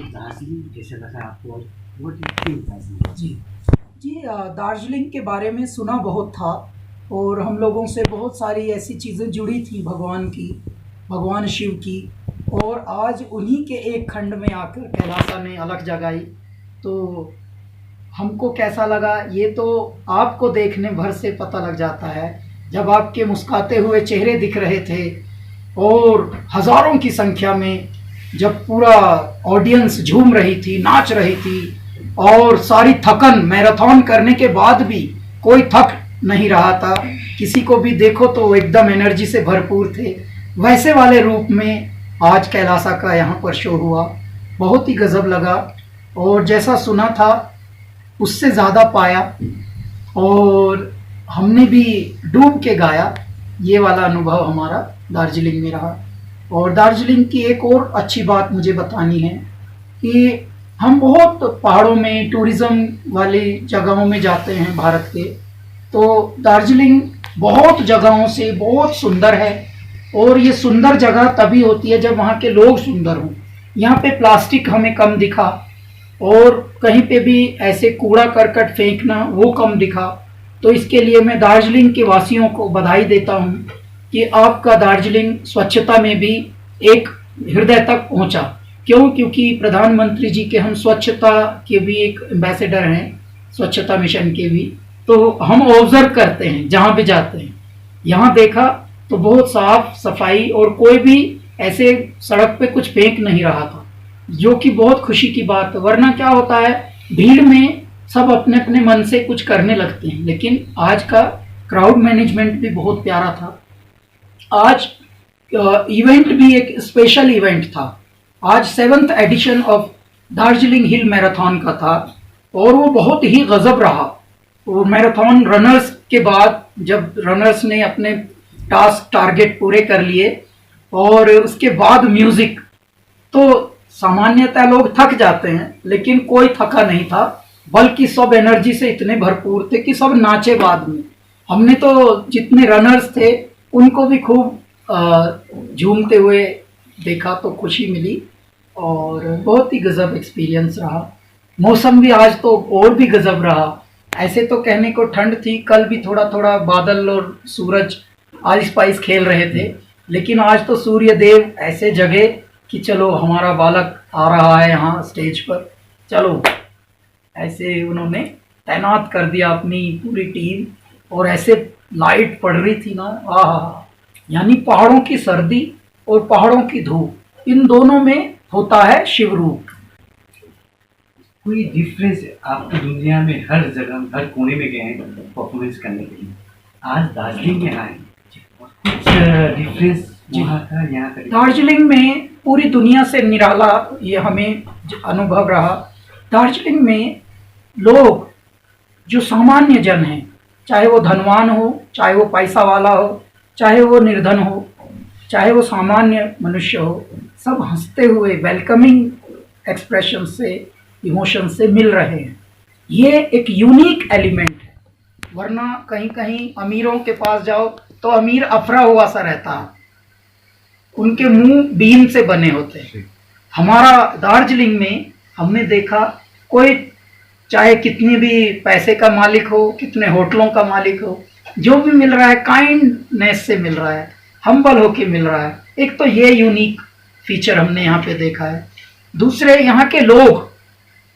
दार्जिलिंग कैसे लगा आपको और व्हाट यू फील दार्जिलिंग? जी जी दार्जिलिंग के बारे में सुना बहुत था और हम लोगों से बहुत सारी ऐसी चीज़ें जुड़ी थी भगवान की, भगवान शिव की। और आज उन्हीं के एक खंड में आकर कैलासा ने अलग जगाई, तो हमको कैसा लगा ये तो आपको देखने भर से पता लग जाता है। जब आपके मुस्कुराते हुए चेहरे दिख रहे थे और हज़ारों की संख्या में जब पूरा ऑडियंस झूम रही थी, नाच रही थी, और सारी थकन मैराथन करने के बाद भी कोई थक नहीं रहा था, किसी को भी देखो तो एकदम एनर्जी से भरपूर थे, वैसे वाले रूप में आज कैलासा का यहाँ पर शो हुआ। बहुत ही गजब लगा और जैसा सुना था उससे ज़्यादा पाया, और हमने भी डूब के गाया। ये वाला अनुभव हमारा दार्जिलिंग में रहा। और दार्जिलिंग की एक और अच्छी बात मुझे बतानी है कि हम बहुत पहाड़ों में टूरिज़्म वाली जगहों में जाते हैं भारत के, तो दार्जिलिंग बहुत जगहों से बहुत सुंदर है। और ये सुंदर जगह तभी होती है जब वहाँ के लोग सुंदर हों। यहाँ पे प्लास्टिक हमें कम दिखा और कहीं पे भी ऐसे कूड़ा करकट फेंकना वो कम दिखा। तो इसके लिए मैं दार्जिलिंग के वासियों को बधाई देता हूँ कि आपका दार्जिलिंग स्वच्छता में भी एक हृदय तक पहुँचा। क्यों? क्योंकि प्रधानमंत्री जी के हम स्वच्छता के भी एक एम्बेसडर हैं, स्वच्छता मिशन के भी। तो हम ऑब्जर्व करते हैं जहाँ भी जाते हैं। यहाँ देखा तो बहुत साफ सफाई और कोई भी ऐसे सड़क पे कुछ फेंक नहीं रहा था, जो कि बहुत खुशी की बात है। वरना क्या होता है, भीड़ में सब अपने अपने मन से कुछ करने लगते हैं। लेकिन आज का क्राउड मैनेजमेंट भी बहुत प्यारा था। आज इवेंट भी एक स्पेशल इवेंट था। आज 7th edition of Darjeeling hill marathon का था और वो बहुत ही गजब रहा। वो मैराथन रनर्स के बाद जब रनर्स ने अपने टारगेट पूरे कर लिए और उसके बाद म्यूजिक, तो सामान्यतः लोग थक जाते हैं लेकिन कोई थका नहीं था, बल्कि सब एनर्जी से इतने भरपूर थे कि सब नाचे। बाद में हमने तो जितने रनर्स थे उनको भी खूब झूमते हुए देखा, तो खुशी मिली और बहुत ही गजब एक्सपीरियंस रहा। मौसम भी आज तो और भी गजब रहा। ऐसे तो कहने को ठंड थी, कल भी थोड़ा थोड़ा बादल और सूरज आइस पाइस खेल रहे थे, लेकिन आज तो सूर्य देव ऐसे जगे कि चलो हमारा बालक आ रहा है यहाँ स्टेज पर, चलो ऐसे उन्होंने तैनात कर दिया अपनी पूरी टीम। और ऐसे लाइट पड़ रही थी ना, आहा, यानी पहाड़ों की सर्दी और पहाड़ों की धूप, इन दोनों में होता है शिव रूप। कोई डिफरेंस आपकी दुनिया में हर जगह हर कोने में गए हैं परफॉर्मेंस करने के लिए, आज दार्जिलिंग में आए और कुछ डिफरेंस वहाँ का यहाँ का? दार्जिलिंग में पूरी दुनिया से निराला ये हमें अनुभव रहा। दार्जिलिंग में लोग जो सामान्य जन हैं, चाहे वो धनवान हो, चाहे वो पैसा वाला हो, चाहे वो निर्धन हो, चाहे वो सामान्य मनुष्य हो, सब हंसते हुए वेलकमिंग एक्सप्रेशन से, इमोशन से मिल रहे हैं। ये एक यूनिक एलिमेंट है। वरना कहीं कहीं अमीरों के पास जाओ तो अमीर अफरा हुआ सा रहता है, उनके मुंह बीन से बने होते हैं। हमारा दार्जिलिंग में हमने देखा कोई चाहे कितनी भी पैसे का मालिक हो, कितने होटलों का मालिक हो, जो भी मिल रहा है काइंडनेस से मिल रहा है, हम्बल होके मिल रहा है। एक तो ये यूनिक फीचर हमने यहाँ पे देखा है। दूसरे, यहाँ के लोग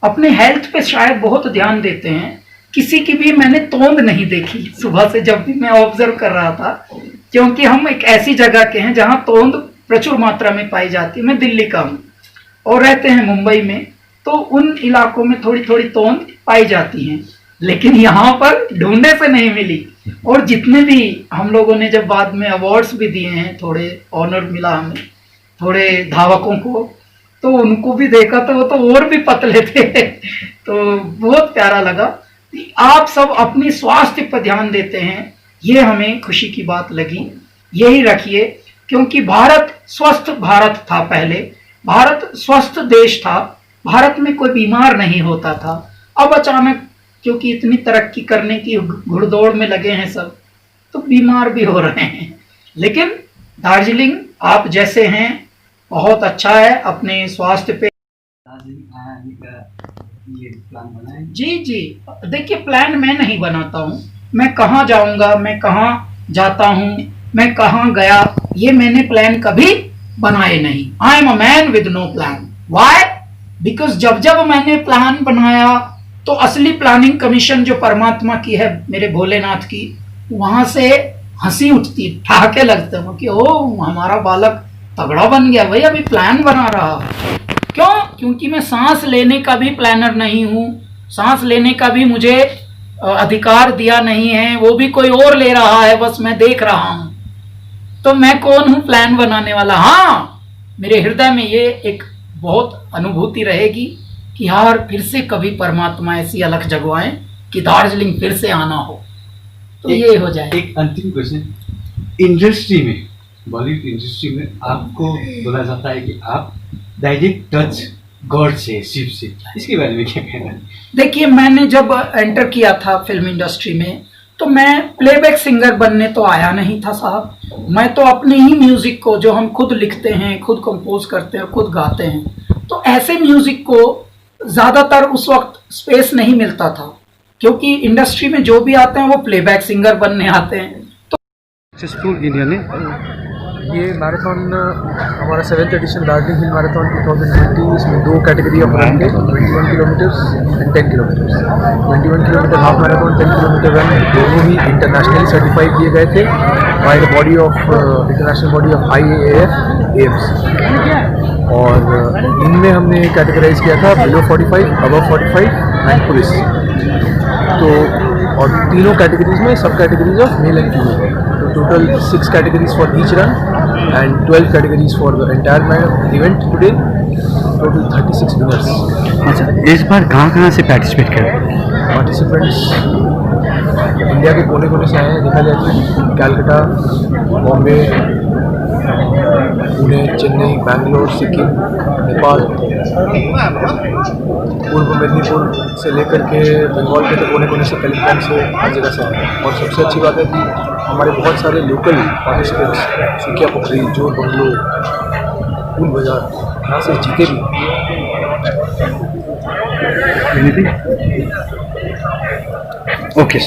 अपने हेल्थ पे शायद बहुत ध्यान देते हैं। किसी की भी मैंने तोंद नहीं देखी सुबह से जब भी मैं ऑब्जर्व कर रहा था, क्योंकि हम एक ऐसी जगह के हैं जहाँ तोंद प्रचुर मात्रा में पाई जाती है। मैं दिल्ली का हूँ और रहते हैं मुंबई में, तो उन इलाकों में थोड़ी थोड़ी तोंद पाई जाती हैं, लेकिन यहाँ पर ढूंढने से नहीं मिली। और जितने भी हम लोगों ने जब बाद में अवार्ड्स भी दिए हैं, थोड़े ऑनर मिला हमें थोड़े धावकों को, तो उनको भी देखा तो वो तो और भी पतले थे तो बहुत प्यारा लगा। आप सब अपनी स्वास्थ्य पर ध्यान देते हैं, ये हमें खुशी की बात लगी। यही रखिए, क्योंकि भारत स्वस्थ भारत था पहले, भारत स्वस्थ देश था, भारत में कोई बीमार नहीं होता था। अब अचानक क्योंकि इतनी तरक्की करने की घुड़दौड़ में लगे हैं सब, तो बीमार भी हो रहे हैं। लेकिन दार्जिलिंग आप जैसे हैं बहुत अच्छा है, अपने स्वास्थ्य पे दार्जिलिंग आने का ये प्लान बनाए। जी जी। देखिए प्लान मैं नहीं बनाता हूँ, मैं कहाँ जाऊंगा, मैं कहाँ जाता हूँ, मैं कहाँ गया, ये मैंने प्लान कभी बनाए नहीं। I am a man with no plan. Why? Because जब जब मैंने प्लान बनाया तो असली प्लानिंग कमीशन जो परमात्मा की है, मेरे भोलेनाथ की, वहां से हंसी उठती, ठहाके लगते हैं कि ओ हमारा बालक तगड़ा बन गया भाई, अभी प्लान बना रहा। क्यों? क्योंकि मैं सांस लेने का भी प्लानर नहीं हूँ, सांस लेने का भी मुझे अधिकार दिया नहीं है, वो भी कोई और ले रहा है, बस मैं देख रहा हूँ। तो मैं कौन हूँ प्लान बनाने वाला? हाँ, मेरे हृदय में ये एक बहुत अनुभूति रहेगी कि यार फिर से कभी परमात्मा ऐसी अलग जगवाएं कि दार्जिलिंग फिर से आना हो, तो ये हो जाए। एक अंतिम क्वेश्चन, इंडस्ट्री में, बॉलीवुड इंडस्ट्री में आपको बोला जाता है कि आप डायरेक्ट टच गॉड से, शिव से, इसके बारे में क्या कहना है? देखिए मैंने जब एंटर किया था फिल्म इंडस्ट्री में, तो मैं प्लेबैक सिंगर बनने तो आया नहीं था साहब। मैं तो अपने ही म्यूजिक को, जो हम खुद लिखते हैं, खुद कंपोज करते हैं, खुद गाते हैं, तो ऐसे म्यूजिक को ज़्यादातर उस वक्त स्पेस नहीं मिलता था, क्योंकि इंडस्ट्री में जो भी आते हैं वो प्लेबैक सिंगर बनने आते हैं। सक्सेसफुल इंडिया ने ये मैराथन हमारा 7th addition Darjeeling hill marathon 2020, इसमें 2 कैटेगरी ऑफ रन थे, 21 kilometres and 10 kilometres. 21 kilometre half marathon, 10 kilometre run दोनों ही इंटरनेशनली सर्टिफाई किए गए थे by the body of international body of IAAF AIIMS. और इनमें हमने कैटेगराइज किया था बिलो 45, अबव 45 एंड पुलिस। तो और तीनों कैटेगरीज में sub categories of male and female, तो total 6 categories for each run and 12 categories for the entire event today, total 36 winners. अच्छा, इस बार कहाँ से पार्टिसिपेट कर रहे हैं? पार्टिसिपेंट्स इंडिया के कोने कोने से आए हैं, देखा जाए तो कैलकाटा, बॉम्बे, पुणे, चेन्नई, बैंगलोर, सिक्किम, नेपाल, पूर्व मेदिनीपुर से लेकर के बंगाल के तो कोने कोने से, कलिंगन से, हर जगह से आए। और सबसे अच्छी बात है कि हमारे बहुत सारे लोकल पार्टिसिपेंट्स, सुकिया पोखरी, जोर बंगलो, फूल बाजार, यहाँ से जीते भी। ओके।